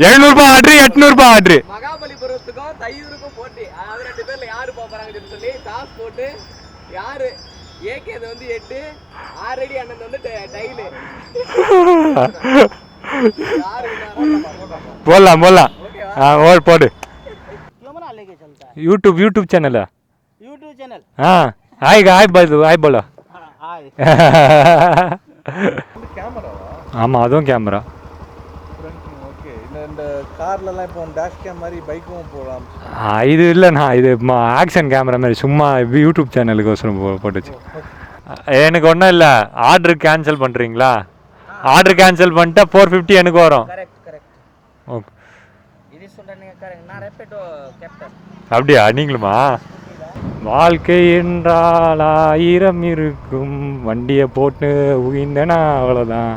700 order 800 order. மகாபலிபுரத்துக்கும் தையூருக்கும் போட்டி. அதாவது 2 பேர்ல யாரு போறாங்கன்னு சொல்லி டாஸ் போட்டு யாரு ஏகே அது வந்து 8 ஆல்ரெடி அண்ணன் வந்து டைலு போடலாம் போடலாம். போடு. यूट्यूब चैनल है. यूट्यूब चैनल हाँ हाई बोलो. ஆமாம் அதுவும் கேமரா. ஓகே இந்த கார்லலாம் இப்போ டேஷ் கேம் மாதிரி பைக்கும் போகலாம். இது இல்லைண்ணா, இது ஆக்ஷன் கேமரா மாதிரி சும்மா யூடியூப் சேனலுக்கு போட்டுச்சு. எனக்கு ஒன்றும் இல்லை, ஆர்டர் கேன்சல் பண்ணுறீங்களா? ஆர்டர் கேன்சல் பண்ணிட்டா 450 எனக்கு வரும். ஓகே அப்படியா? நீங்களுமா? வாழ்க்கை என்றால் 1000 இருக்கும், வண்டியை போட்டு உயிர்ந்தேனா அவ்வளோதான்.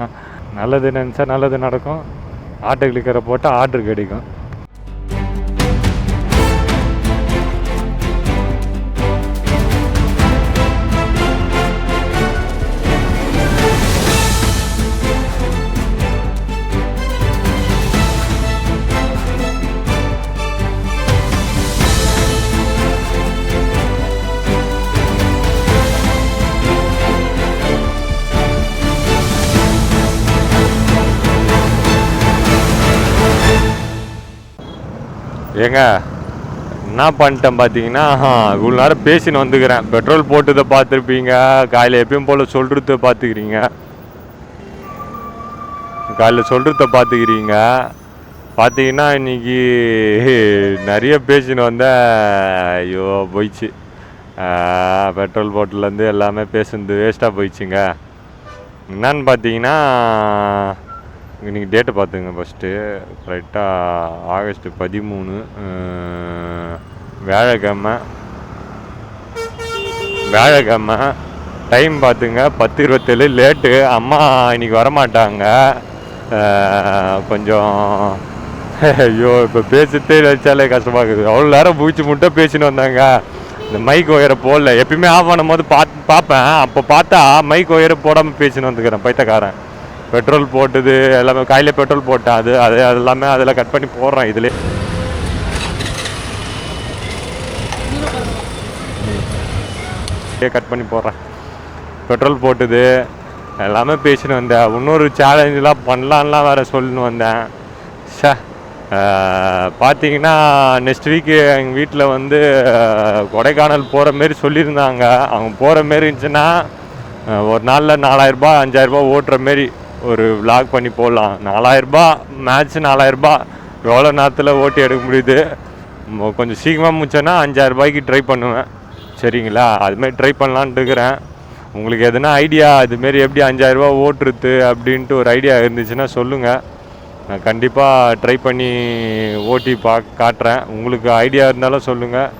நல்லது நினச்சா நல்லது நடக்கும், ஆட்டோ கிளிக்கரை போட்டால் ஆர்டர் கிடைக்கும். ஏங்க என்ன பண்ணிட்டேன் பார்த்தீங்கன்னா, இவ்வளோ நேரம் பேசின்னு வந்துக்கிறேன். பெட்ரோல் போட்டதை பார்த்துருப்பீங்க, காலையில் எப்பயும் போல் சொல்கிறத பார்த்துக்கிறீங்க, பார்த்தீங்கன்னா இன்றைக்கி நிறைய பேசின்னு வந்தேன். ஐயோ போயிடுச்சு, பெட்ரோல் போட்டிலேருந்து எல்லாமே பேசுனது வேஸ்ட்டாக போயிடுச்சுங்க. என்னன்னு பார்த்தீங்கன்னா, இன்றைக்கி டேட்டை பார்த்துங்க ஃபஸ்ட்டு. கரெக்டாக ஆகஸ்ட் 13 வியாழக்கிழமை. டைம் பார்த்துங்க 10:27. லேட்டு. அம்மா இன்றைக்கி வரமாட்டாங்க கொஞ்சம். ஐயோ இப்போ பேசிட்டே நினச்சாலே கஷ்டமாக இருக்குது. அவ்வளோ நேரம் பூச்சி முட்டை பேசின்னு வந்தாங்க. இந்த மைக் ஒயரை போடல, எப்பயுமே ஆஃப் பண்ணும் போது பார்ப்பேன். அப்போ பார்த்தா மைக் ஒயரை போடாமல் பேசின்னு வந்துக்கிறேன், பைத்தக்காரன். பெட்ரோல் போட்டது எல்லாமே, காலையில் பெட்ரோல் போட்டேன், அது எல்லாமே அதில் கட் பண்ணி போடுறேன். இதில் கட் பண்ணி போடுறேன். பெட்ரோல் போட்டது எல்லாமே பேசின்னு வந்தேன். இன்னொரு சேலஞ்செலாம் பண்ணலான்லாம் வேறு சொல்லின்னு வந்தேன். பார்த்தீங்கன்னா நெக்ஸ்ட் வீக்கு எங்கள் வீட்டில் வந்து கொடைக்கானல் போகிற மாரி சொல்லியிருந்தாங்க. அவங்க போகிற மாரி இருந்துச்சுன்னா ஒரு நாளில் 4000 5000 ஓட்டுற மாரி ஒரு விளாக் பண்ணி போடலாம். 4000 மேட்ச் 4000 எவ்வளோ நேரத்தில் ஓட்டி எடுக்க முடியுது. கொஞ்சம் சீக்கிரமாக முடிச்சேன்னா 5000 ட்ரை பண்ணுவேன். சரிங்களா? அதுமாரி ட்ரை பண்ணலான்ட்டு இருக்கிறேன். உங்களுக்கு எதுனா ஐடியா இதுமாரி எப்படி 5000 ஓட்டுறது அப்படின்ட்டு ஒரு ஐடியா இருந்துச்சுன்னா சொல்லுங்கள். நான் கண்டிப்பாக ட்ரை பண்ணி ஓட்டி காட்டுறேன். உங்களுக்கு ஐடியா இருந்தாலும் சொல்லுங்கள்.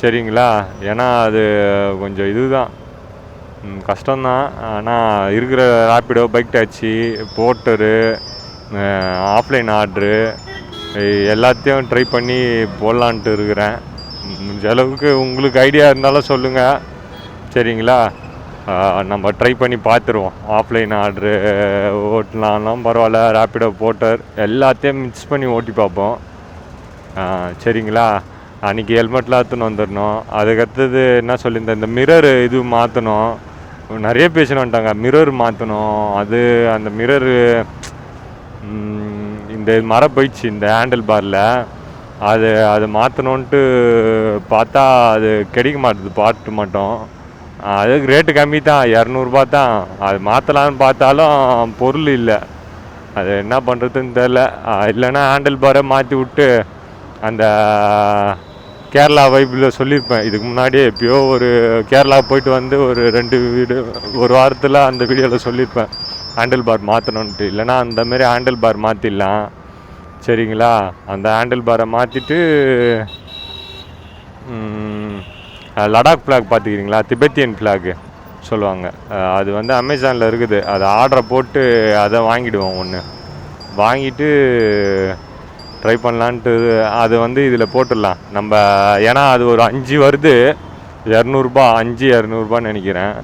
சரிங்களா? ஏன்னா அது கொஞ்சம் இதுதான், கஷ்டம்தான். ஆனால் இருக்கிற Rapido, bike taxi, Porter, offline order எல்லாத்தையும் ட்ரை பண்ணி போடலான்ட்டு இருக்கிறேன். முடிஞ்ச அளவுக்கு உங்களுக்கு ஐடியா இருந்தாலும் சொல்லுங்கள். சரிங்களா? நம்ம ட்ரை பண்ணி பார்த்துருவோம். ஆஃப்லைன் ஆர்ட்ரு ஓட்டலாம்னாலும் பரவாயில்ல, ராப்பிடோ, போர்ட்டர் எல்லாத்தையும் மிக்ஸ் பண்ணி ஓட்டி பார்ப்போம். சரிங்களா? அன்றைக்கி ஹெல்மெட்லாம் எடுத்துன்னு வந்துடணும். அதுக்கடுத்தது என்ன சொல்லியிருந்தேன், இந்த மிரர் இது மாற்றணும். நிறைய பேசின்னு வந்துட்டாங்க, மிரர் மாற்றணும். அந்த மிரரு இந்த மரம் போயிடுச்சு இந்த ஹேண்டில் பாரில். அது மாற்றணுன்ட்டு பார்த்தா அது கிடைக்க மாட்டுது, பாட்டு மட்டும். அதுக்கு ரேட்டு கம்மி தான், 200 தான். அது மாற்றலான்னு பார்த்தாலும் பொருள் இல்லை. அது என்ன பண்ணுறதுன்னு தெரில. இல்லைன்னா ஹேண்டில் பாரை மாற்றி விட்டு அந்த கேரளா வைப்பில் சொல்லியிருப்பேன் இதுக்கு முன்னாடியே. எப்பயோ ஒரு கேரளா போயிட்டு வந்து ஒரு வாரத்தில் அந்த வீடியோவில் சொல்லியிருப்பேன் ஹேண்டில் பார் மாற்றணுன்ட்டு. இல்லைனா அந்தமாரி ஹேண்டில் பார் மாற்றிடலாம். சரிங்களா? அந்த ஹேண்டில் பாரை மாற்றிட்டு லடாக் ஃப்ளாக் பார்த்துக்கிறீங்களா, திபெத்தியன் ஃப்ளாகு சொல்லுவாங்க. அது வந்து அமேசானில் இருக்குது. அதை ஆர்டரை போட்டு அதை வாங்கிடுவோம். ஒன்று வாங்கிட்டு ட்ரை பண்ணலான்ட்டு அது வந்து இதில் போட்டுடலாம் நம்ம. ஏன்னா அது ஒரு 5 வருது, 200 200 நினைக்கிறேன்.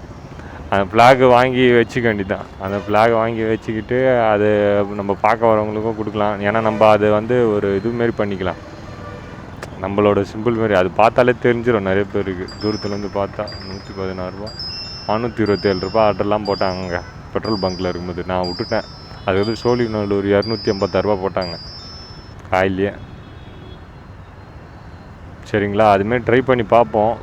அந்த ஃப்ளாக் வாங்கி வச்சுக்க வேண்டியதான். அந்த ஃப்ளாக் வாங்கி வச்சுக்கிட்டு அது நம்ம பார்க்க வரவங்களுக்கும் கொடுக்கலாம். ஏன்னா நம்ம அது வந்து ஒரு இதுமாரி பண்ணிக்கலாம், நம்மளோட சிம்பிள் மாரி. அது பார்த்தாலே தெரிஞ்சிடும் நிறைய பேருக்கு. தூரத்துலேருந்து பார்த்தா 116 ரூபா 427 ரூபா ஆர்டர்லாம் போட்டாங்க பெட்ரோல் பங்க்கில் இருக்கும்போது. நான் விட்டுட்டேன். அது வந்து சோழிநல்லூர் 286 ரூபா போட்டாங்க காயிலே. சரிங்களா, அதுமாரி ட்ரை பண்ணி பார்ப்போம்.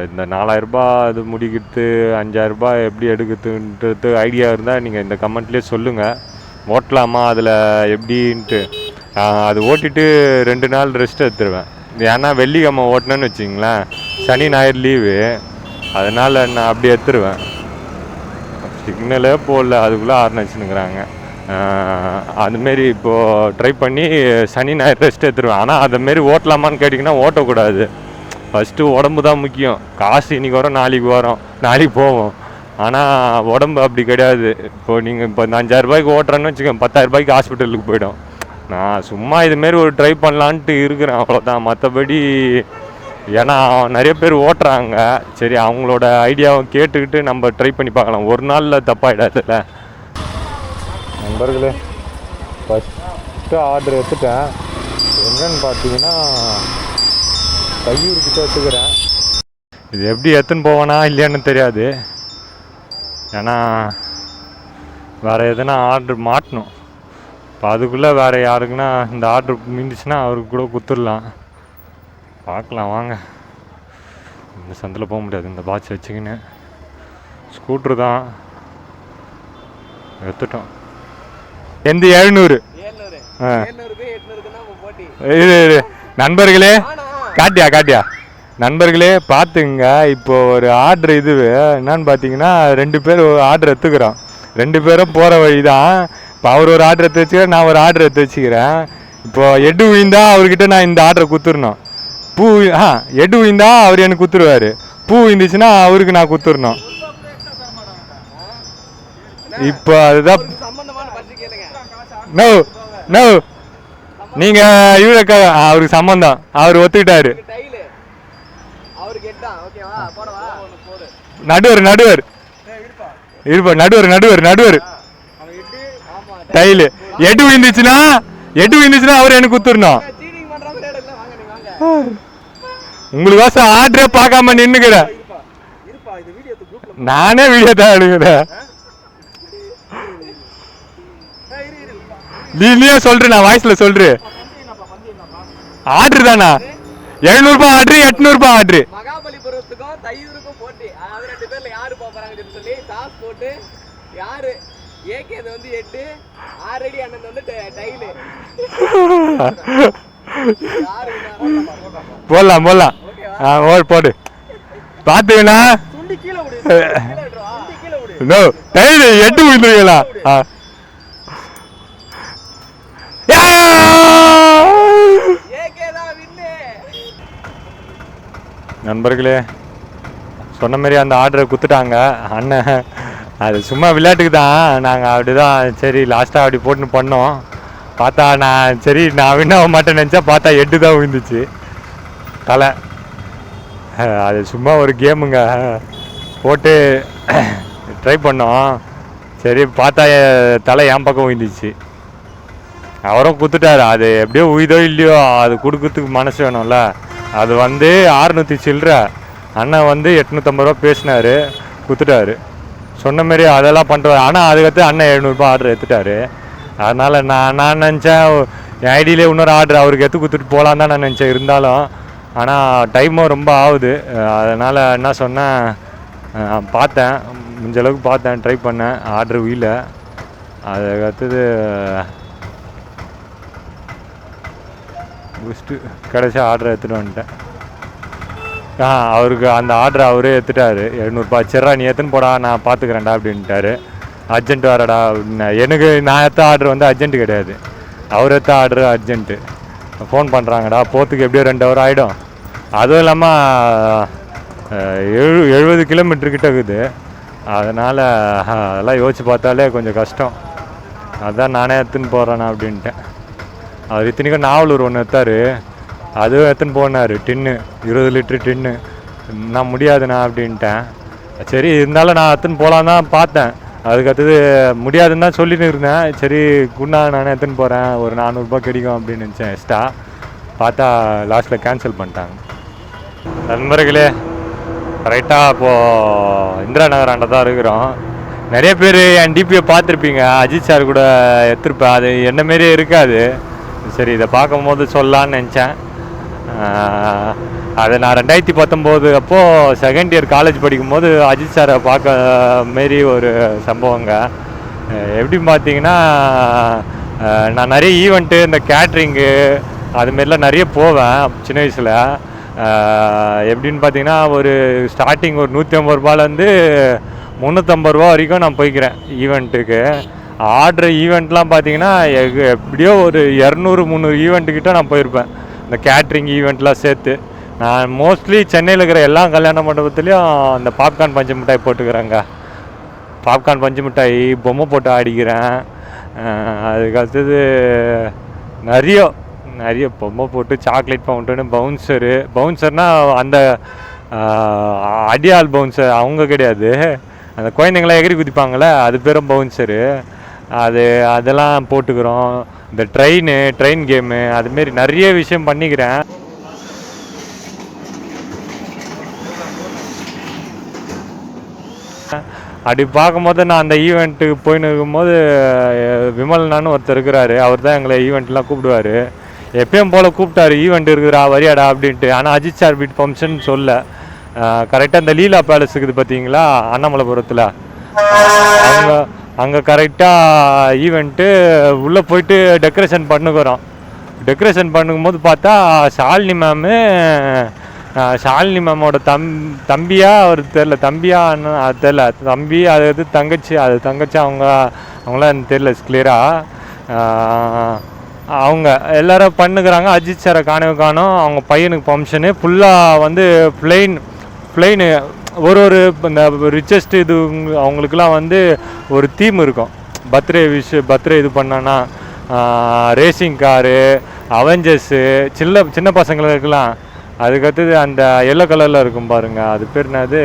இந்த 4000 ரூபா இது முடிக்கிறது 5000 ரூபா எப்படி எடுக்கிறதுன்றது ஐடியா இருந்தால் நீங்கள் இந்த கமெண்ட்லேயே சொல்லுங்கள். ஓட்டலாமா அதில் எப்படின்ட்டு. அது ஓட்டிட்டு 2 நாள் ரெஸ்ட் எடுத்துருவேன். ஏன்னா வெள்ளிக்கிழமை ஓட்டினேன்னு வச்சிங்களேன், சனி ஞாயிறு லீவு, அதனால் நான் அப்படி எடுத்துருவேன். சிக்னலே போடல அதுக்குள்ளே ஆரம்பிச்சுன்னுக்குறாங்க. அதுமாரி இப்போது ட்ரை பண்ணி சனி ஞாயிறு ரெஸ்ட் எடுத்துருவேன். ஆனால் அதுமாரி ஓட்டலாமான்னு கேட்டிங்கன்னா ஓட்டக்கூடாது. ஃபஸ்ட்டு உடம்பு தான் முக்கியம். காசு இன்றைக்கி வரும் நாளைக்கு வரும், நாளைக்கு போவோம். ஆனால் உடம்பு அப்படி கிடையாது. இப்போது நீங்கள் இப்போ 5000 ரூபாய்க்கு ஓட்டுறேன்னு வச்சுக்கோங்க, 10,000 ரூபாய்க்கு ஹாஸ்பிட்டலுக்கு போய்டும். நான் சும்மா இதுமாரி ஒரு ட்ரை பண்ணலான்ட்டு இருக்கிறேன், அவ்வளோதான். மற்றபடி ஏன்னா நிறைய பேர் ஓட்டுறாங்க, சரி அவங்களோட ஐடியாவை கேட்டுக்கிட்டு நம்ம ட்ரை பண்ணி பார்க்கலாம். ஒரு நாளில் தப்பாகிடாதுல்ல. நண்பர்களே, ஃபஸ்ட்டு ஆர்டர் எடுத்துட்டேன். என்னன்னு பார்த்தீங்கன்னா கையூர்கிட்ட எடுத்துக்கிறேன். இது எப்படி எடுத்துன்னு போவேனா இல்லையான்னு தெரியாது. ஏன்னா வேறு எதுனா ஆர்டர் மாட்டணும். இப்போ அதுக்குள்ளே வேறு யாருக்குன்னா இந்த ஆர்டர் மீந்துச்சுன்னா அவருக்கு கூட கொடுத்துடலாம். பார்க்கலாம் வாங்க. இந்த சந்தில் போக முடியாது இந்த பாட்ச் வச்சுக்கின்னு. ஸ்கூட்ரு தான் எடுத்துட்டோம். எந்த 700 இது நண்பர்களே, காட்டியா நண்பர்களே பார்த்துங்க. இப்போ ஒரு ஆர்டர் இது என்னன்னு பார்த்தீங்கன்னா 2 பேர் ஆர்டர் எடுத்துக்கிறோம். 2 பேரும் போகிற வழி தான். இப்போ அவர் ஒரு ஆர்டர் எடுத்து வச்சுக்கிறேன், நான் ஒரு ஆர்டர் எடுத்து வச்சுக்கிறேன். இப்போது எட்டு விழுந்தா அவர்கிட்ட நான் இந்த ஆர்டரை கொடுத்துடணும். பூ எட்டு விழுந்தா அவர் எனக்கு கொடுத்துருவாரு. பூ விழுந்துச்சுன்னா அவருக்கு நான் கொடுத்துடணும். இப்போ அதுதான். நோ நோ நீங்கள் இவருக்கு அவருக்கு சம்மந்தம், அவர் ஒத்துக்கிட்டாரு. நடுவர் இருப்பா, நடுவர் டைலு. எட்டு விழுந்துச்சுன்னா அவர் எனக்கு குத்துறணும். உங்களுக்கோசம் ஆர்டரே பார்க்காம நின்னுக்கிறேன். நானே வீடியோ தான் எடுக்கிறேன். நீயே சொல்றேன், நான் வாய்ஸ்ல சொல்றேன். ஆர்டர் தானா? 700 ரூபாய் ஆர்டர், 800 ரூபாய் ஆர்டர். மகாபலிபுரத்துக்கும் தையூருக்கும் போட்டி. அதாவது 2 பேர்ல யாரு போறாங்கன்னு சொல்லி டாஸ் போட்டு யாரு ஏகேது வந்து 8, ஆல்ரெடி அண்ணன் வந்து டைலு. போடலாம் போடு. பாத்தீங்கன்னா டைலு 8 விழுந்துருங்களா? நண்பர்களே, சொன்ன மாதிரி அந்த ஆர்டரை கொடுத்துட்டாங்க அண்ணன். அது சும்மா விளையாட்டுக்கு தான், நாங்கள் அப்படி தான் சரி லாஸ்ட்டாக அப்படி போட்டுன்னு பண்ணோம். பார்த்தா நான் வின் ஆக மாட்டேன்னு நினச்சா பார்த்தா 8 தான் விழுந்துச்சு தலை. அது சும்மா ஒரு கேமுங்க, போட்டு ட்ரை பண்ணோம். சரி பார்த்தா தலை என் பக்கம் விழுந்துச்சு. அவரும் கொடுத்துட்டாரு. அது எப்படியோ உயிதோ இல்லையோ அது கொடுக்கறதுக்கு மனசு வேணும்ல. அது வந்து 600 சில்லற, அண்ணன் வந்து 850 ரூபா பேசினாரு, கொடுத்துட்டாரு. சொன்ன மாரி அதெல்லாம் பண்ணுறாரு. ஆனால் அதுக்கடுத்து அண்ணன் 700 ரூபா ஆர்டர் எடுத்துட்டாரு. அதனால் நான் நினச்சேன் என் ஐடியிலே இன்னொரு ஆர்டர் அவருக்கு எடுத்து கொடுத்துட்டு போகலான்னு தான் நான் நினச்சேன். இருந்தாலும் ஆனால் டைமும் ரொம்ப ஆகுது. அதனால் என்ன சொன்னேன், பார்த்தேன் முடிஞ்சளவுக்கு பார்த்தேன், ட்ரை பண்ணேன், ஆர்டர் வீல. அதுக்கடுத்தது ஃபஸ்ட்டு கடைசி ஆர்டரை எடுத்துகிட்டு வந்துட்டேன். அவருக்கு அந்த ஆர்டரை அவரே எடுத்துட்டாரு. 700 ரூபா. சரிடா நீ எடுத்துன்னு போடா, நான் பார்த்துக்கிறேன்டா அப்படின்ட்டாரு. அர்ஜென்ட் வரடா அப்படின்னா. எனக்கு நான் எடுத்த ஆர்டர் வந்து அர்ஜென்ட்டு கிடையாது, அவர் எடுத்த ஆர்டரு அர்ஜென்ட்டு. ஃபோன் பண்ணுறாங்கடா, போகிறதுக்கு எப்படியோ 2 ஹவர் ஆகிடும். அதுவும் இல்லாமல் 70 கிலோமீட்டர் கிட்ட இருக்குது. அதனால் அதெல்லாம் யோசிச்சு பார்த்தாலே கொஞ்சம் கஷ்டம். அதுதான் நானே எடுத்துன்னு போகிறேண்ணா அப்படின்ட்டேன். அவர் இத்தனைக்கும் நாவலூர் ஒன்று எடுத்தார், அதுவும் எடுத்துன்னு போனார். டின்னு 20 லிட்ரு டின்னு. நான் முடியாதுண்ணா அப்படின்ட்டேன். சரி இருந்தாலும் நான் எடுத்துன்னு போகலான்னு தான் பார்த்தேன். அதுக்கடுத்தது முடியாதுன்னு தான் சொல்லிட்டு இருந்தேன். சரி குண்ணா நானே எடுத்துன்னு போகிறேன், ஒரு 400 ரூபாய் கிடைக்கும் அப்படின்னு நினச்சேன் எக்ஸ்ட்ரா. பார்த்தா லாஸ்ட்டில் கேன்சல் பண்ணிட்டாங்க. நண்பர்களே, கரெக்டாக இப்போது இந்திரா நகராண்ட தான் இருக்கிறோம். நிறைய பேர் என் டிபியை பார்த்துருப்பீங்க, அஜித் சார் கூட எடுத்துருப்பேன். அது என்ன மாரியே இருக்காது. சரி இதை பார்க்கும்போது சொல்லலான்னு நினச்சேன். அதை நான் 2019 அப்போது செகண்ட் இயர் காலேஜ் படிக்கும்போது அஜித் சாரை பார்க்க மாரி ஒரு சம்பவங்க. எப்படின்னு பார்த்தீங்கன்னா, நான் நிறைய ஈவெண்ட்டு, இந்த கேட்ரிங்கு அதுமாரிலாம் நிறைய போவேன் சின்ன வயசில். எப்படின்னு பார்த்தீங்கன்னா, ஒரு ஸ்டார்டிங் ஒரு 150 ரூபாலேருந்து 350 ரூபா வரைக்கும் நான் போய்க்கிறேன் ஈவெண்ட்டுக்கு. ஆடுற ஈவெண்ட்லாம் பார்த்தீங்கன்னா எப்படியோ ஒரு 200-300 ஈவெண்ட்டுக்கிட்ட நான் போயிருப்பேன், இந்த கேட்ரிங் ஈவெண்ட்லாம் சேர்த்து. நான் மோஸ்ட்லி சென்னையில் இருக்கிற எல்லா கல்யாண மண்டபத்துலேயும் அந்த பாப்கார்ன் பஞ்சு மிட்டாய் போட்டுக்கிறேங்க. பாப்கார்ன் பஞ்சு மிட்டாய், பொம்மை போட்டு ஆடிக்கிறேன். அதுக்கு அடுத்தது நிறைய பொம்மை போட்டு, சாக்லேட் ஃபவுண்டனு, பவுன்சர்னால் அந்த அடியால் பவுன்சர் அவங்க கிடையாது, அந்த குழந்தைங்களாம் எகிரி குதிப்பாங்களே அது பேரும் பவுன்சரு. அதெல்லாம் போட்டுக்கிறோம். இந்த ட்ரெயின் கேமு அதுமாரி நிறைய விஷயம் பண்ணிக்கிறேன். அப்படி பார்க்கும்போது நான் அந்த ஈவெண்ட்டுக்கு போயின்னு இருக்கும்போது விமல்னான்னு ஒருத்தர் இருக்கிறாரு. அவர் தான் எங்களை ஈவெண்ட்லாம் கூப்பிடுவார். எப்பயும் போல் கூப்பிட்டாரு, ஈவெண்ட் இருக்குதுடா வரியாடா அப்படின்ட்டு. ஆனால் அஜித் சார் வீட் ஃபங்க்ஷன் சொல்ல கரெக்டாக இந்த லீலா பேலஸ் இருக்குது பார்த்தீங்களா அண்ணாமலைபுரத்தில், அங்கே கரெக்டாக ஈவெண்ட்டு உள்ளே போயிட்டு டெக்கரேஷன் பண்ணுக்கிறோம். டெக்கரேஷன் பண்ணும்போது பார்த்தா ஷாலினி மேமோட தம்பியா அவர் தெரில, தம்பியா அண்ணன் அது தெரில, தம்பி அது தங்கச்சி, அவங்களாம் எனக்கு தெரில கிளியராக. அவங்க எல்லாரும் பண்ணுக்கிறாங்க. அஜித் சாரை காணும். அவங்க பையனுக்கு ஃபங்க்ஷனு ஃபுல்லாக வந்து பிளெயின் ஒரு இந்த ரிச்சஸ்ட் இது அவங்களுக்குலாம் வந்து ஒரு தீம் இருக்கும். பர்த்டே இது பண்ணான்னா ரேசிங் காரு, அவெஞ்சர்ஸு, சின்ன பசங்களுக்கெல்லாம். அதுக்கடுத்தது அந்த எல்லோ கலரில் இருக்கும் பாருங்க, அது பேர் என்னது,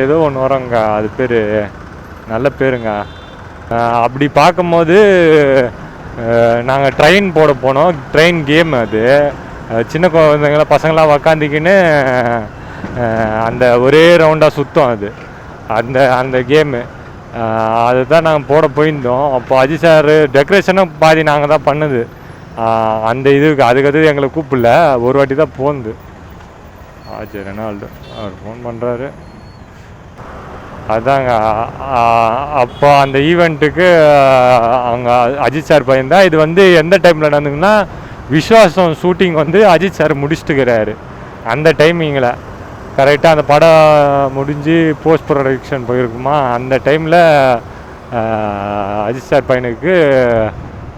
ஏதோ ஒன்று வருங்க, அது பேர் நல்ல பேருங்க. அப்படி பார்க்கும்போது நாங்கள் ட்ரெயின் போட போனோம். ட்ரெயின் கேம் அது. சின்ன குழந்தைங்களாம் பசங்களாம் உக்காந்திக்கின்னு அந்த ஒரே ரவுண்டாக சுற்றும் அது அந்த கேமு. அதுதான் நாங்கள் போட போயிருந்தோம். அப்போ அஜித் சார் டெக்கரேஷனும் பாதி நாங்கள் தான் பண்ணுது. அந்த இதுக்கு அதுக்கடுத்து எங்களை கூப்பிடல, ஒரு வாட்டி தான் போகுது. சரி ரெனால்டு அவர் ஃபோன் பண்ணுறாரு. அதாங்க அப்போ அந்த ஈவெண்ட்டுக்கு அவங்க அஜித் சார் பையன்தான். இது வந்து எந்த டைமில் நடந்துங்கன்னா, விஸ்வாசம் ஷூட்டிங் வந்து அஜித் சார் முடிச்சுட்டுக்கிறாரு அந்த டைமிங்கில். கரெக்டாக அந்த படம் முடிஞ்சு போஸ்ட் ப்ரொடக்ஷன் போயிருக்குமா, அந்த டைமில் அஜித் சார் பையனுக்கு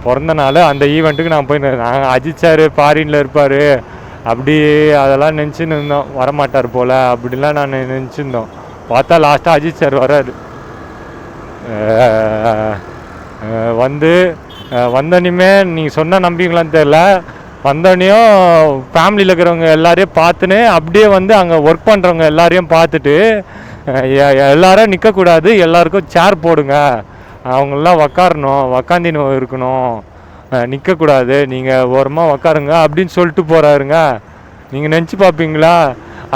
பிறந்த நாள். அந்த ஈவெண்ட்டுக்கு நான் நாங்கள் அஜித் சார் ஃபாரினில் இருப்பார் அப்படி அதெல்லாம் நினச்சின்னு இருந்தோம். வரமாட்டார் போல் அப்படிலாம் நான் நினச்சிருந்தோம். பார்த்தா லாஸ்ட்டாக அஜித் சார் வராரு. வந்தோடனே நீங்கள் சொன்னால் நம்பிங்களான்னு தெரில, வந்தோடனையும் ஃபேமிலியில் இருக்கிறவங்க எல்லாரையும் பார்த்துன்னு அப்படியே வந்து அங்கே ஒர்க் பண்ணுறவங்க எல்லாரையும் பார்த்துட்டு, எல்லாரும் நிற்கக்கூடாது, எல்லாருக்கும் சேர் போடுங்க, அவங்களெலாம் உக்காந்தின்னு இருக்கணும், நிற்கக்கூடாது, நீங்கள் ஓரமாக உக்காருங்க அப்படின்னு சொல்லிட்டு போகிறாருங்க. நீங்கள் நினச்சி பார்ப்பீங்களா?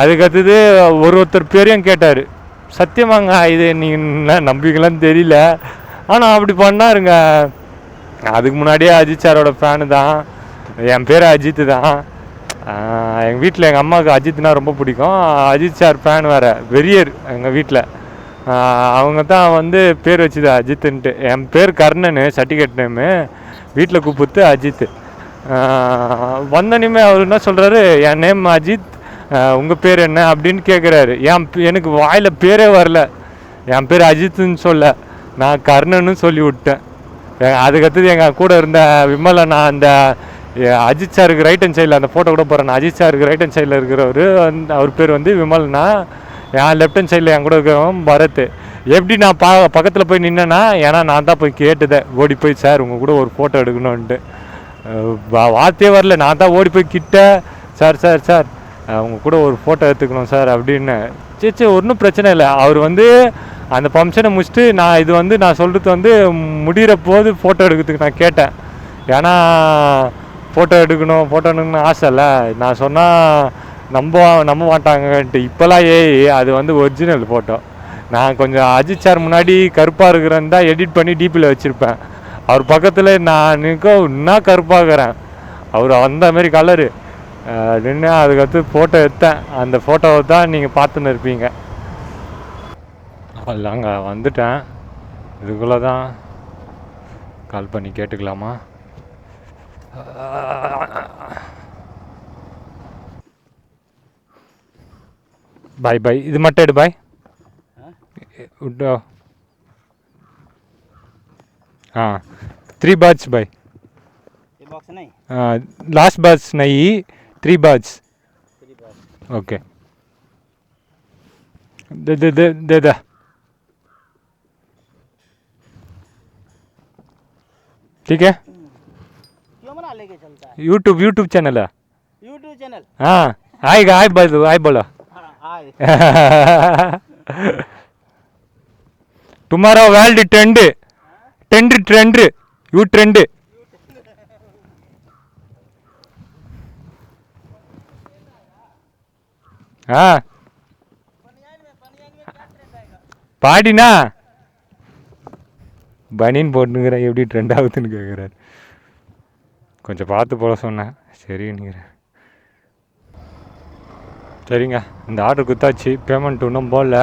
அதுக்கடுத்தது ஒருத்தர் பேரையும் கேட்டார். சத்தியமாங்க இது நீங்கள் நம்பிக்கலான்னு தெரியல, ஆனால் அப்படி பண்ணாருங்க. அதுக்கு முன்னாடியே அஜித் சாரோட ஃபேனு தான். என் பேர் அஜித்து தான். எங்கள் வீட்டில் எங்கள் அம்மாவுக்கு அஜித்னா ரொம்ப பிடிக்கும். அஜித் சார் ஃபேன் வேறு, வெறியர் எங்கள் வீட்டில். அவங்க தான் வந்து பேர் வச்சுது அஜித்துன்ட்டு. என் பேர் கர்ணன், சர்டிஃபிகேட் நேமு. வீட்டில் கூப்பிட்டு அஜித்து. வந்தோடனே அவர் என்ன சொல்கிறாரு, என் நேம் அஜித், உங்கள் பேர் என்ன அப்படின்னு கேட்குறாரு. எனக்கு வாயில் பேரே வரல. என் பேர் அஜித்துன்னு சொல்ல, நான் கர்ணன்னு சொல்லி விட்டேன். அதுக்கடுத்தது எங்கள் கூட இருந்த விமலை, நான் அந்த அஜித் சாருக்கு ரைட் ஹேண்ட் சைடில் அந்த ஃபோட்டோ கூட போகிறேன். அஜித் சாருக்கு ரைட் ஹேண்ட் சைடில் இருக்கிறவர் அவர் பேர் வந்து விமல்னா, என் லெஃப்ட் ஹேண்ட் சைடில் என் கூட இருக்கிறவன் பரத். எப்படி நான் பக்கத்தில் போய் நின்னேன்னா, ஏன்னா நான் தான் போய் கேட்டுதேன், ஓடி போய் சார் உங்கள் கூட ஒரு ஃபோட்டோ எடுக்கணுன்ட்டு. வார்த்தையே வரல, நான் தான் ஓடி போய் கிட்ட, சார் உங்கள் கூட ஒரு ஃபோட்டோ எடுத்துக்கணும் சார் அப்படின்னு. சரி ஒன்றும் பிரச்சனை இல்லை. அவர் வந்து அந்த ஃபங்க்ஷனை முடிச்சுட்டு நான் சொல்கிறது வந்து முடிகிற போது ஃபோட்டோ எடுக்கிறதுக்கு நான் கேட்டேன். ஏன்னா ஃபோட்டோ எடுக்கணும்னு ஆசை இல்லை. நான் சொன்னால் நம்ப மாட்டாங்கன்ட்டு. இப்போல்லாம் அது வந்து ஒரிஜினல் ஃபோட்டோ. நான் கொஞ்சம் அஜித் சார் முன்னாடி கருப்பாக இருக்கிறேன்னு தான் எடிட் பண்ணி டிபியில் வச்சுருப்பேன். அவர் பக்கத்தில் நான் இன்னும் கருப்பாகிறேன். அவர் அந்த மாதிரி கலரு நின்று அதுக்கடுத்து ஃபோட்டோ எடுத்தேன். அந்த ஃபோட்டோவை தான் நீங்கள் பார்த்துன்னு இருப்பீங்க. இல்லைங்க வந்துட்டேன். இதுக்குள்ளே தான் கால் பண்ணி கேட்டுக்கலாமா? பாய் பாய். இது மட்டும் எடு பாய். விட்டோ. 3 birds भाई. ये बॉक्स नहीं? लास्ट birds नहीं, 3 birds. ओके. दे ठीक है. क्यों मना लेके चलता है? YouTube चैनल है. YouTube channel? हाँ आएगा. आई बोलो. तुम्हारा वर्ल्ड ट्रेंड यू ट्रेंड. हाँ பாடினா பனின் போட்டுங்கிற எப்படி ட்ரெண்ட் ஆகுதுன்னு கேட்குறாரு. கொஞ்சம் பார்த்து போட சொன்னேன். சரிங்கிறேன். சரிங்க, இந்த ஆர்டர் குத்தாச்சு. பேமெண்ட் இன்னும் போடல,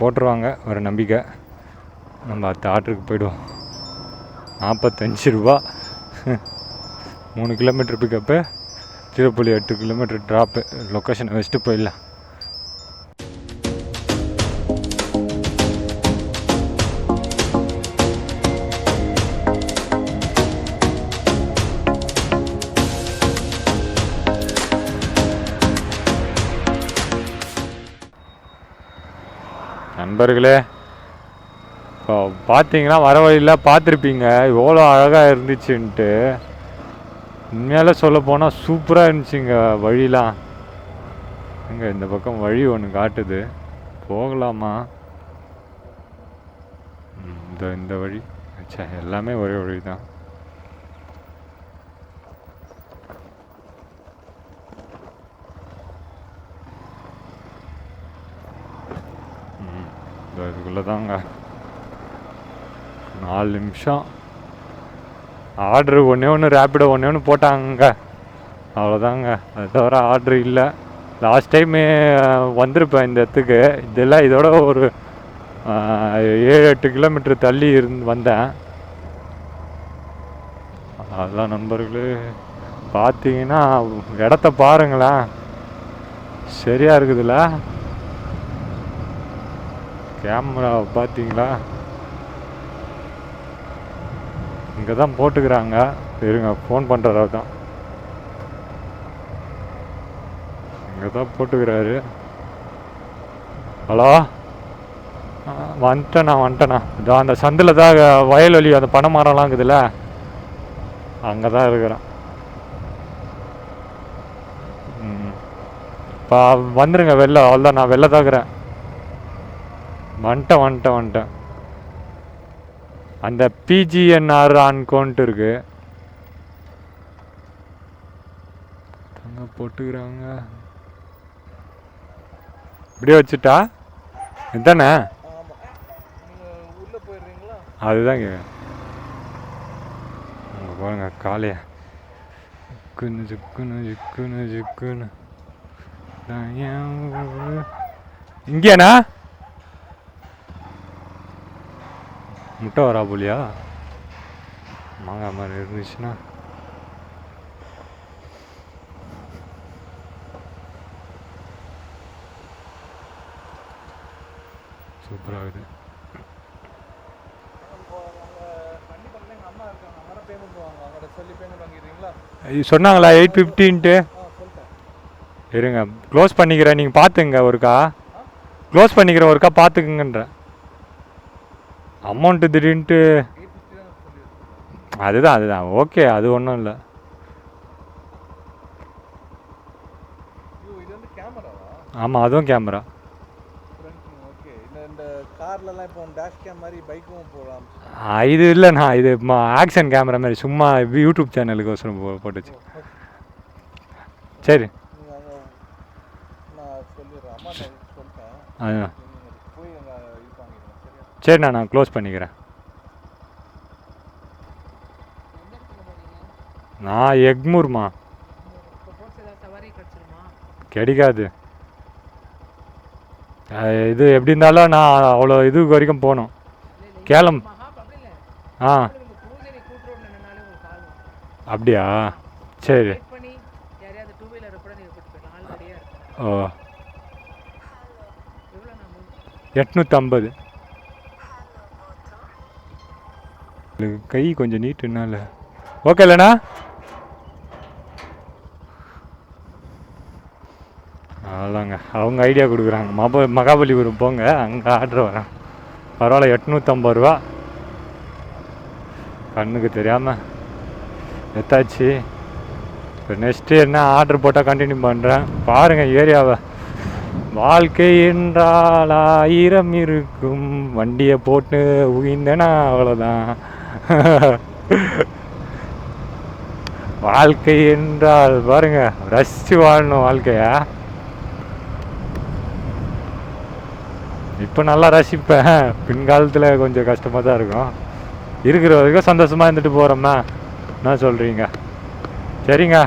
போட்டுருவாங்க ஒரு நம்பிக்கை. நம்ம அடுத்த ஆர்டருக்கு போய்டுவோம். 45 ரூபா. 3 கிலோமீட்டர் பிக்கப்பு, 0.8 கிலோமீட்டர் ட்ராப்பு. லொக்கேஷனை வச்சுட்டு போயிடலாம். நண்பர்களே, இப்போ பார்த்தீங்கன்னா வர வழியில் பார்த்துருப்பீங்க எவ்வளோ அழகாக இருந்துச்சுன்ட்டு. உண்மையால் சொல்ல போனால் சூப்பராக இருந்துச்சுங்க வழிலாம். எங்கே இந்த பக்கம் வழி ஒன்று காட்டுது, போகலாமா? இந்த வழி அச்சா, எல்லாமே ஒரே வழி தான். இதுக்குள்ளே தாங்க. 4 நிமிஷம். ஆர்டரு ஒன்று ரேப்பிடோ ஒன்று போட்டாங்க, அவ்வளோதாங்க. அது தவிர ஆர்டரு இல்லை. லாஸ்ட் டைமு வந்திருப்பேன் இந்த இடத்துக்கு. இதெல்லாம் இதோட ஒரு 7-8 கிலோமீட்டர் தள்ளி வந்தேன். அதெல்லாம் நண்பர்களே பார்த்தீங்கன்னா இடத்த பாருங்களேன், சரியாக இருக்குதுல்ல? கேமரா பார்த்தீங்களா? இங்கே தான் போட்டுக்கிறாங்க. இருங்க, ஃபோன் பண்ணுறாரு தான். இங்கே தான் போட்டுக்கிறாரு. ஹலோ, வந்துட்டேண்ணா. இதோ அந்த சந்தில் தான் வயல்வெளி, அந்த பனை மரம்லாம் இருக்குதுல்ல, அங்கே தான் இருக்கிறேன். இப்போ வந்துடுங்க வெளில. அவ்வளோதான், நான் வெளில தாக்குறேன். வந்துட்டேன். அந்த பிஜிஎன்ஆர் ஆன்கோன்ட்டு இருக்கு, அங்கே போட்டுக்கிறாங்க. இப்படியே வச்சுட்டா இதுதானே? அதுதான் கேட்குறேன். அங்கே பாருங்க காலையா ஜிக்குன்னு இங்கேண்ணா முட்டை வரா போலியா? மாங்காய் மாதிரி இருந்துச்சுன்னா சூப்பராக இருக்குது. சொன்னாங்களா 850ன்ட்டு? இருங்க, க்ளோஸ் பண்ணிக்கிறேன், நீங்கள் பார்த்துங்க ஒருக்கா. க்ளோஸ் பண்ணிக்கிறேன் ஒருக்கா, பார்த்துக்குங்கன்ற. அமௌண்ட்டு திடீர்னுட்டு அதுதான் ஓகே, அது ஒன்றும் இல்லை. ஆமாம், அதுவும் கேமரா. கார்லலாம் இப்போ டேஷ் கேம் மாதிரி பைக்கும் போகலாம். இது இல்லைண்ணா, இது ஆக்ஷன் கேமரா மாதிரி சும்மா யூடியூப் சேனலுக்கு போட்டுச்சு. சரி நீங்கள் அங்கே நான் சொல்லிடுறேன், அம்மா நான் சொல்லிட்டேன், ஆ நீங்கள் போய் அங்கே இது வாங்கிடுங்க. சரியா? சரிண்ணா, நான் க்ளோஸ் பண்ணிக்கிறேன். நான் எக்மூர்மா. கிடைக்காது. இது எப்படி இருந்தாலும் நான் அவ்வளோ இது வரைக்கும் போகணும். கேளம். ஆ அப்படியா? சரி. ஓ 850. கை கொஞ்சம் நீட்டுனால ஓகே இல்லைண்ணா? அவ்வளோங்க, அவங்க ஐடியா கொடுக்குறாங்க. மகாபலிபுரம் போங்க, அங்கே ஆர்டர் வரேன். பரவாயில்ல, 850 ரூபா கண்ணுக்கு தெரியாமல் எத்தாச்சு. இப்போ நெக்ஸ்ட்டு என்ன ஆர்டர் போட்டால் கண்டினியூ பண்ணுறேன். பாருங்கள் ஏரியாவை. வாழ்க்கை என்றால் 1000 இருக்கும், வண்டியை போட்டு உயிர்ந்தேன்னா அவ்வளோதான். வாழ்க்கை என்றால் பாருங்க, ரசித்து வாழணும் வாழ்க்கையா. இப்போ நல்லா ரசிப்பேன், பின்காலத்தில் கொஞ்சம் கஷ்டமாக தான் இருக்கும். இருக்கிற வரைக்கும் சந்தோஷமாக இருந்துட்டு போகிறோம்மா. என்ன சொல்கிறீங்க? சரிங்க,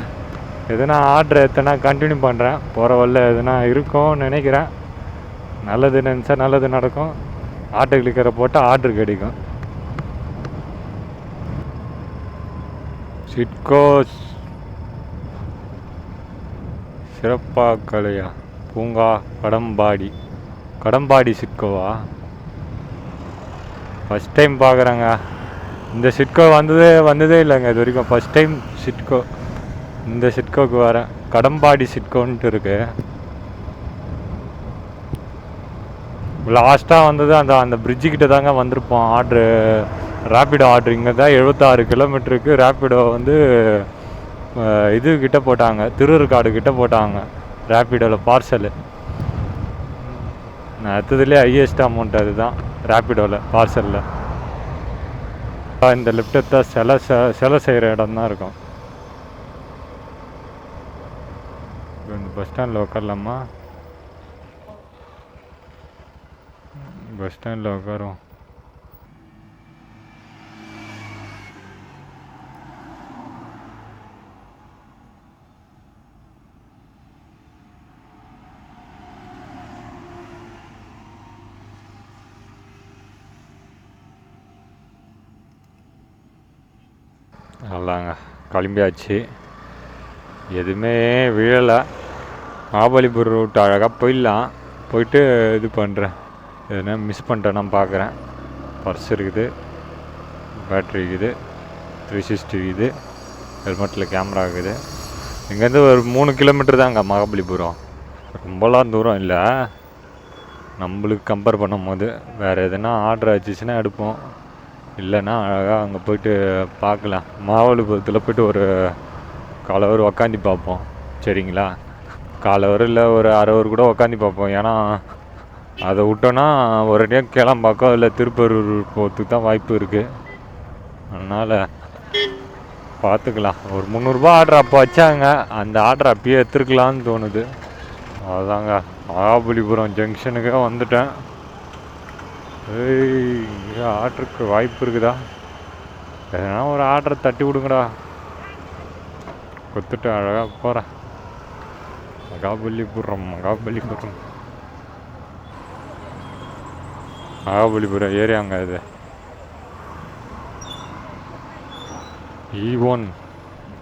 எதுனா ஆர்டர் எத்தனா கண்டினியூ பண்ணுறேன். போகிற வழில எதுனா இருக்கும்னு நினைக்கிறேன். நல்லது நினச்சா நல்லது நடக்கும். ஆர்டர் கிளிக்கரை போட்டால் ஆர்டர் கிடைக்கும். சிட்கோ சிறப்பாக்கலையா பூங்கா கடம்பாடி சிட்கோவா? ஃபஸ்ட் டைம் பார்க்குறேங்க. இந்த சிட்கோ வந்ததே இல்லைங்க இது வரைக்கும். ஃபஸ்ட் டைம் சிட்கோ, இந்த சிட்கோவுக்கு வரேன். கடம்பாடி சிட்கோன்ட்டு இருக்கு. லாஸ்ட்டாக வந்தது அந்த பிரிட்ஜுக்கிட்ட தாங்க வந்திருப்போம். ரேப்பிடோ ஆர்டர் இங்கே தான் 76 கிலோமீட்டருக்கு ரேப்பிடோ இது கிட்ட போட்டாங்க, திருவருக்காடு கிட்ட போட்டாங்க ரேப்பிடோவில் பார்சலு. நான் அடுத்ததுலேயே ஹையஸ்ட் அமௌண்ட் அதுதான் ரேப்பிடோவில் பார்சலில். இந்த லிஃப்ட் தான் சிலை செய்கிற இடம் தான் இருக்கும். இந்த பஸ் ஸ்டாண்டில் உட்காரலாமா? பஸ் ஸ்டாண்டில் உட்காரும். நல்லாங்க, கிளம்பியாச்சு. எதுவுமே விழலை. மகாபலிபுரம் ரூட் அழகாக போயிடலாம். போயிட்டு இது பண்ணுறேன். எதுனா மிஸ் பண்ணிட்டேன்னா பார்க்குறேன். பர்ஸ் இருக்குது, பேட்ரி இருக்குது, 360 இருக்குது, ஹெல்மெட்டில் கேமரா இருக்குது. இங்கேருந்து ஒரு 3 கிலோமீட்டர் தாங்க மகாபலிபுரம். ரொம்பலாம் தூரம் இல்லை நம்மளுக்கு கம்பேர் பண்ணும் போது. வேறு எதுனா ஆர்டர் ஆச்சுன்னா எடுப்போம், இல்லைன்னா அழகாக அங்கே போய்ட்டு பார்க்கலாம். மகாபலிபுரத்தில் போய்ட்டு ஒரு 1/4 ஹவர் உக்காந்து பார்ப்போம். சரிங்களா? 1/4 ஹவர் இல்லை ஒரு 1/2 ஹவர் கூட உக்காந்து பார்ப்போம். ஏன்னா அதை விட்டோன்னா ஒரு டைம் கிளம்பாக்கம் இல்லை திருப்பூர் போகிறதுக்கு தான் வாய்ப்பு இருக்குது. அதனால் பார்த்துக்கலாம். ஒரு 300 ரூபா ஆர்டர் அப்போ வச்சாங்க, அந்த ஆர்டர் அப்பயே எடுத்துருக்கலான்னு தோணுது. அதுதாங்க, மகாபலிபுரம் ஜங்ஷனுக்கே வந்துட்டேன். இங்கே ஆர்டருக்கு வாய்ப்பு இருக்குதா? எதனா ஒரு ஆர்டரை தட்டி விடுங்கடா, கொடுத்துட்டு அழகாக போகிறேன். மகாபலிபுரம் ஏரியாங்க இது. E1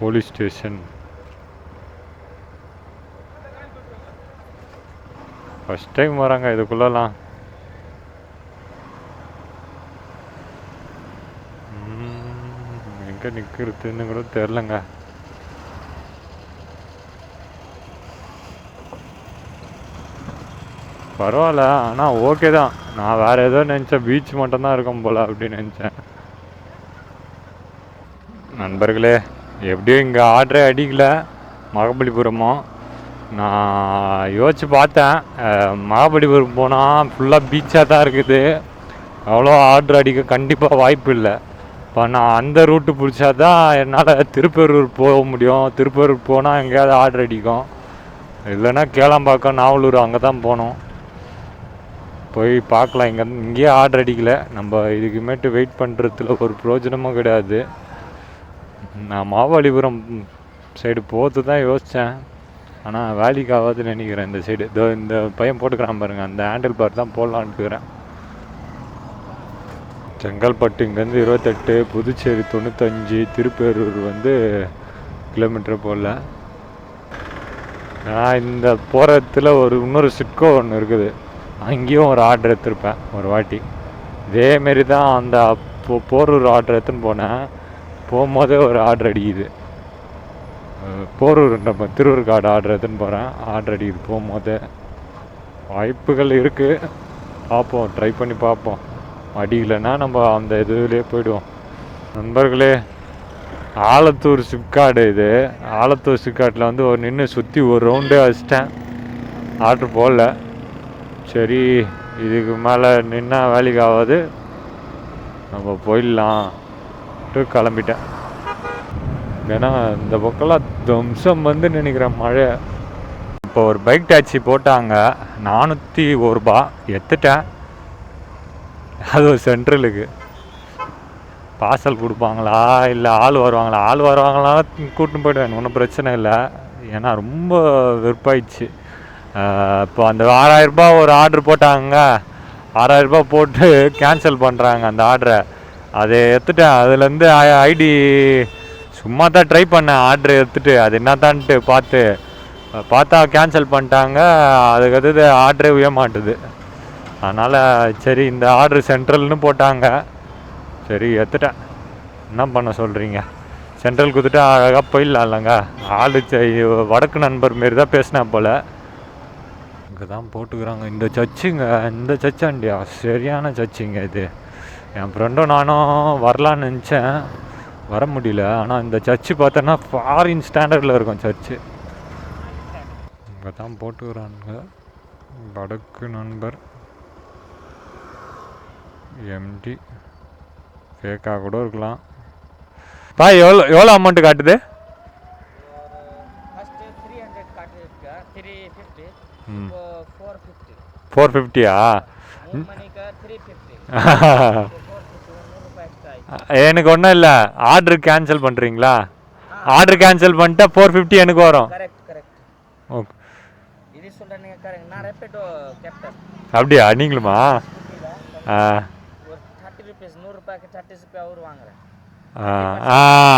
police station. First time வராங்க இதுக்குள்ளலாம். எங்கே நிற்கிறதுன்னு கூட தெரிலங்க. பரவாயில்ல, ஆனால் ஓகே தான். நான் வேறு ஏதோ நினச்சேன், பீச் மட்டும்தான் இருக்கும் போல் அப்படின்னு நினச்சேன். நண்பர்களே, எப்படியும் இங்கே ஆர்டரே அடிக்கல மகாபலிபுரமும். நான் யோசிச்சு பார்த்தேன், மகாபலிபுரம் போனால் ஃபுல்லாக பீச்சாக தான் இருக்குது, அவ்வளோ ஆர்டர் அடிக்க கண்டிப்பாக வாய்ப்பு இல்லை. இப்போ நான் அந்த ரூட்டு பிடிச்சா தான் என்னால் திருப்பேரூர் போக முடியும். திருப்பேரூர் போனால் எங்கேயாவது ஆர்டர் அடிக்கும், இல்லைன்னா கேளம்பாக்கம் நாவலூர் அங்கே தான் போகணும். போய் பார்க்கலாம். இங்கேயே ஆர்டர் அடிக்கலை. நம்ம இதுக்குமேட்டு வெயிட் பண்ணுறதுல ஒரு பிரயோஜனமும் கிடையாது. நான் மகாபலிபுரம் சைடு போகிறது தான் யோசித்தேன், ஆனால் வேலைக்கு ஆகாதுன்னு நினைக்கிறேன். இந்த சைடு இதோ இந்த பையன் போட்டுக்கிறான் பாருங்கள், அந்த ஹேண்டில் பார் தான் போடலான்ட்டுக்கிறேன். செங்கல்பட்டு இங்கேருந்து 28, புதுச்சேரி 95, திருப்பேரூர் கிலோமீட்டர் போடல. நான் இந்த போகிறதுல இன்னொரு சிட்கோ ஒன்று இருக்குது, அங்கேயும் ஒரு ஆர்டர் எடுத்திருப்பேன் ஒரு வாட்டி. இதேமாரி தான் அந்த போரூர் ஆர்டர் எடுத்துன்னு போனேன். போகும்போதே ஒரு ஆர்டர் அடிக்குது. போரூர் நம்ம திருவருக்காடு ஆர்டர் எடுத்துன்னு போகிறேன், ஆர்டர் அடிக்குது போகும்போதே. வாய்ப்புகள் இருக்குது, பார்ப்போம், ட்ரை பண்ணி பார்ப்போம். அடிக்கலைன்னா நம்ம அந்த இதுலேயே போயிடுவோம். நண்பர்களே, ஆலத்தூர் சிப்கார்டு இது. ஆலத்தூர் சிப்கார்ட்டில் ஒரு நின்று சுற்றி ஒரு ரவுண்டே வச்சிட்டேன், ஆர்டர் போடல. சரி, இதுக்கு மேலே நின்னா வேலைக்கு ஆகாது, நம்ம போயிடலான்ட்டு கிளம்பிட்டேன். ஏன்னா இந்த பக்கம்லாம் தம்சம் நினைக்கிறேன் மழை. இப்போ ஒரு பைக் டாக்ஸி போட்டாங்க, 401 ரூபா எடுத்துட்டேன். அது ஒரு சென்ட்ரலுக்கு. பார்சல் கொடுப்பாங்களா இல்லை ஆள் வருவாங்களா? ஆள் வருவாங்களா கூட்டின்னு போய்டுவேன், ஒன்றும் பிரச்சனை இல்லை. ஏன்னா ரொம்ப வெறுப்பாயிடுச்சு. இப்போ அந்த 6000 ரூபா ஒரு ஆர்டர் போட்டாங்க, 6000 ரூபா போட்டு கேன்சல் பண்ணுறாங்க அந்த ஆர்டரை. அதை எடுத்துட்டேன். அதுலேருந்து ஐடி சும்மா தான் ட்ரை பண்ணேன், ஆர்டர் எடுத்துகிட்டு அது என்னத்தான்ட்டு பார்த்தா கேன்சல் பண்ணிட்டாங்க. அதுக்கடுத்து ஆர்டரே உய மாட்டுது. அதனால் சரி, இந்த ஆர்டர் சென்ட்ரல்னு போட்டாங்க, சரி எடுத்துட்டேன். என்ன பண்ண சொல்கிறீங்க? சென்ட்ரல் கொடுத்துட்டு அழகாக போயிடலாம் இல்லைங்க. ஆளு வடக்கு நண்பர் மாரி தான் பேசினேன் போல். இங்கே தான் போட்டுக்கிறாங்க இந்த சர்ச்சுங்க. இந்த சர்ச்சாண்டியா சரியான சர்ச்சுங்க இது. என் ஃப்ரெண்டும் நானும் வரலான்னு நினச்சேன், வர முடியல. ஆனால் இந்த சர்ச்சு பார்த்தோன்னா ஃபாரின் ஸ்டாண்டர்டில் இருக்கும் சர்ச்சு. இங்கே தான் போட்டுக்கிறானுங்க வடக்கு நண்பர். எம்டி ஃபேக்காக கூட இருக்கலாம். பா எவ்வளோ அமௌண்ட்டு காட்டுது? 450. எனக்கு ஒன்றும் இல்லை, ஆர்டர் கேன்சல் பண்ணுறீங்களா? ஆர்டர் கேன்சல் பண்ணிட்டா 450 எனக்கு வரும். ஓகே, அப்படியா? நீங்களுமா?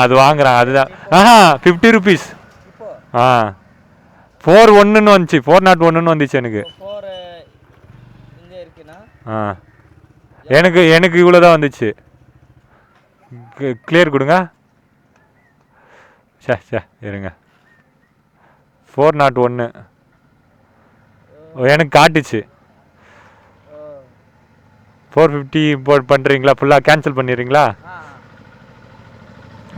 அது வாங்குறான், அதுதான். 50 ருபீஸ். 401 வந்துச்சு, 401 வந்துச்சு எனக்கு. எனக்கு இவ்வளோதான் வந்துச்சு. கிளியர் கொடுங்க. சே இருங்க. 401 எனக்கு காட்டுச்சு. 450 பண்ணுறீங்களா? ஃபுல்லாக கேன்சல் பண்ணிடுறீங்களா?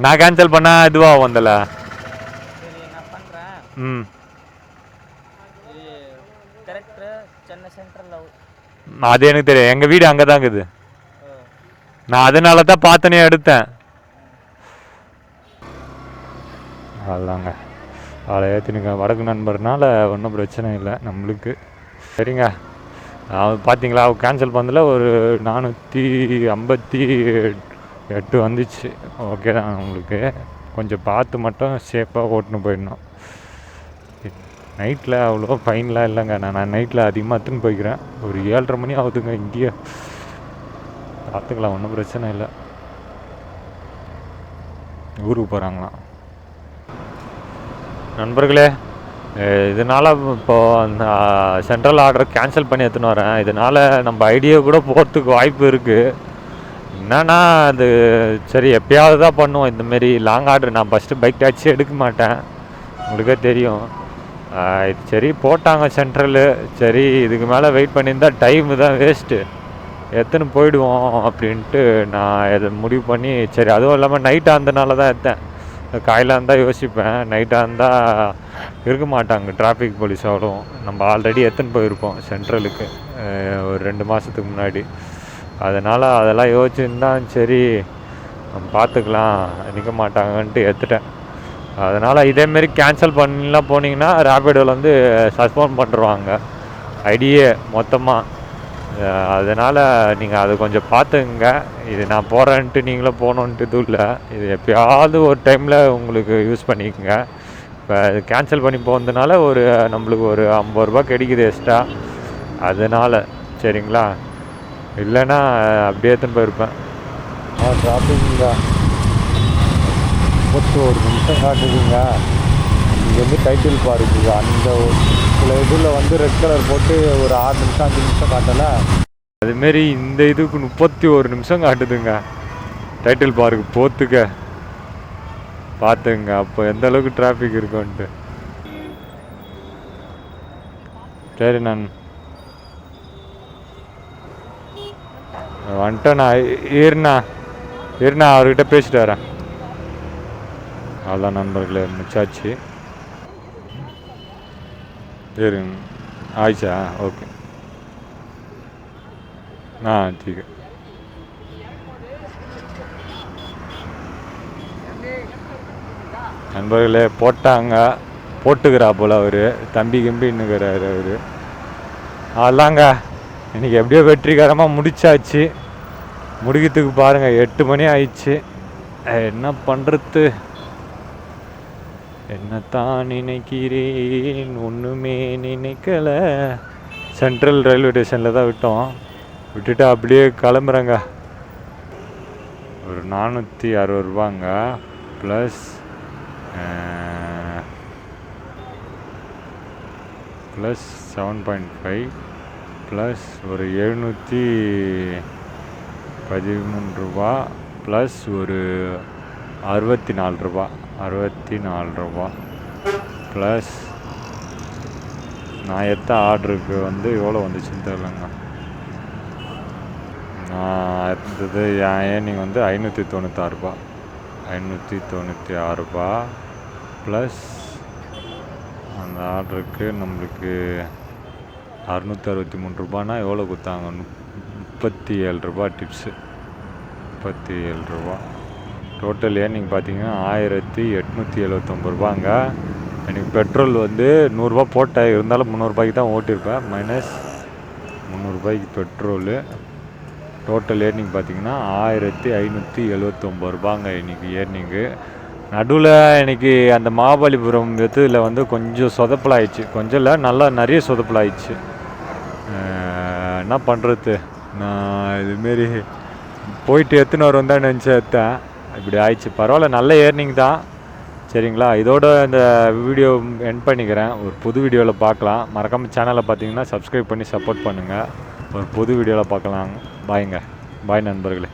நான் கேன்சல் பண்ணால் இதுவாக வந்தல. ம், அது எனக்கு தெரியும். எங்கள் வீடு அங்கே தான் இருக்குது. நான் அதனால தான் பார்த்தனே எடுத்தேன். அதாங்க, அதை ஏற்றினுங்க. வடக்கு நண்பர்னால ஒன்றும் பிரச்சனை இல்லை நம்மளுக்கு. சரிங்க, பார்த்தீங்களா கேன்சல் பண்ணதில் ஒரு 458 வந்துச்சு. ஓகே தான். உங்களுக்கு கொஞ்சம் பார்த்து மட்டும் சேஃபாக ஓட்டுன்னு போயிடணும். நைட்டில் அவ்வளோ ஃபைன்லாம் இல்லைங்க. நான் நைட்டில் அதிகமாக எடுத்துன்னு போய்க்கிறேன். ஒரு 7:30 மணி ஆகுதுங்க இங்கேயே. பார்த்துக்கலாம், ஒன்றும் பிரச்சனை இல்லை. ஊருக்கு போகிறாங்களாம் நண்பர்களே. இதனால் இப்போது சென்ட்ரல் ஆர்டர் கேன்சல் பண்ணி எடுத்துன்னு வரேன். இதனால் நம்ம ஐடியா கூட போகிறதுக்கு வாய்ப்பு இருக்குது. என்னன்னா அது சரி, எப்பயாவது தான் பண்ணுவோம் இந்தமாரி லாங் ஆர்டர். நான் ஃபஸ்ட்டு பைக் டாக்ஸி எடுக்க மாட்டேன், உங்களுக்கே தெரியும். இது சரி போட்டாங்க சென்ட்ரலு. சரி, இதுக்கு மேலே வெயிட் பண்ணியிருந்தால் டைமு தான் வேஸ்ட்டு, எத்தனை போயிடுவோம் அப்படின்ட்டு நான் இதை முடிவு பண்ணி, சரி அதுவும் இல்லாமல் நைட்டு அந்தனால தான் எடுத்தேன். காலையில் இருந்தால் யோசிப்பேன், நைட்டாக இருந்தால் இருக்க மாட்டாங்க டிராஃபிக் போலீஸ் அவ்வளோ. நம்ம ஆல்ரெடி எடுத்துன்னு போயிருக்கோம் சென்ட்ரலுக்கு ஒரு 2 மாதத்துக்கு முன்னாடி. அதனால் அதெல்லாம் யோசிச்சுருந்தான், சரி நம்ம பார்த்துக்கலாம் நிற்க மாட்டாங்கன்ட்டு எடுத்துட்டேன். அதனால் இதேமாரி கேன்சல் பண்ணலாம் போனீங்கன்னா ரேபிடோவில் வந்து சஸ்பெண்ட் பண்ணிடுவாங்க ஐடியே மொத்தமாக. அதனால் நீங்கள் அதை கொஞ்சம் பார்த்துங்க. இது நான் போகிறேன்ட்டு நீங்களும் போகணுன்ட்டு இதுவும் இல்லை, இது எப்போயாவது ஒரு டைமில் உங்களுக்கு யூஸ் பண்ணிக்கோங்க. இப்போ இது கேன்சல் பண்ணி போகிறதுனால நம்மளுக்கு ஒரு 50 ரூபா கிடைக்குது எக்ஸ்ட்ரா, அதனால் சரிங்களா. இல்லைன்னா அப்படியே எடுத்துன்னு போயிருப்பேன். டிராஃபிக்குங்க 31 நிமிஷம் காட்டுதுங்க. இங்கேருந்து டைட்டில் பார்க்குங்க. அந்த சில இதில் வந்து ரெட் கலர் போட்டு ஒரு 6 நிமிஷம் 5 நிமிஷம் காட்டலை, அதுமாரி இந்த இதுக்கு 31 நிமிஷம் காட்டுதுங்க டைட்டில் பார்க்கு போத்துக்க. பார்த்துங்க அப்போ எந்த அளவுக்கு டிராஃபிக் இருக்குன்ட்டு. சரி நான் வந்துட்டேண்ணா. இருண்ணா அவர்கிட்ட பேசிட்டு வரேன். அவ்வளோதான் நண்பர்களே, முடிச்சாச்சு. சரிங்க ஆயிடுச்சா? ஓகே ठीक है. நண்பர்களே போட்டாங்க, போட்டுக்கிறா போல் அவர் தம்பி கிம்பின்னுக்கிறாரு அவர். அதெல்லாங்க இன்றைக்கி எப்படியோ வெற்றிகரமாக முடிச்சாச்சு. முடிக்கிறதுக்கு பாருங்கள் 8 மணி ஆயிடுச்சு. என்ன பண்ணுறது, என்னத்தான் நினைக்கிறேன் ஒன்றுமே நினைக்கல. சென்ட்ரல் ரயில்வே ஸ்டேஷனில் தான் விட்டுட்டு அப்படியே கிளம்புறேங்க. ஒரு 460 ரூபாங்க ப்ளஸ் 7.5 ப்ளஸ் ஒரு 713 ரூபா ப்ளஸ் ஒரு 64 ரூபா ப்ளஸ் நான் எடுத்த ஆர்டருக்கு வந்து எவ்வளோ வந்துச்சுன்னு தெரிலங்க. நான் எடுத்தது ஏர்னிங் வந்து 596 ரூபா ப்ளஸ் அந்த ஆர்டருக்கு நம்மளுக்கு 663 ரூபானா எவ்வளோ கொடுத்தாங்க? 37 ரூபா டிப்ஸு. 37 ரூபா டோட்டல் ஏர்னிங் பார்த்தீங்கன்னா 1879 ரூபாங்க. எனக்கு பெட்ரோல் வந்து 100 ரூபா போட்டேன், இருந்தாலும் 300 ரூபாய்க்கு தான் ஓட்டியிருப்பேன். மைனஸ் 300 ரூபாய்க்கு பெட்ரோலு. டோட்டல் ஏர்னிங் பார்த்தீங்கன்னா 1579 ரூபாங்க இன்றைக்கி ஏர்னிங்கு. நடுவில் எனக்கு அந்த மகாபலிபுரம் இதில் வந்து கொஞ்சம் சொதப்பலாயிடுச்சு. கொஞ்சம் இல்லை, நல்லா நிறைய சொதப்பலாயிடுச்சு. என்ன பண்ணுறது, நான் இதுமாரி போயிட்டு எத்தனை வரும் தான் நினச்சி எடுத்தேன், இப்படி ஆயிடுச்சு. பரவாயில்ல, நல்ல ஏர்னிங் தான். சரிங்களா, இதோட இந்த வீடியோ எண்ட் பண்ணிக்கிறேன். ஒரு புது வீடியோவில் பார்க்கலாம். மறக்காமல் சேனலை பார்த்தீங்கன்னா சப்ஸ்கிரைப் பண்ணி சப்போர்ட் பண்ணுங்கள். ஒரு புது வீடியோவில் பார்க்கலாம். பாய்ங்க, பாய் நண்பர்களே.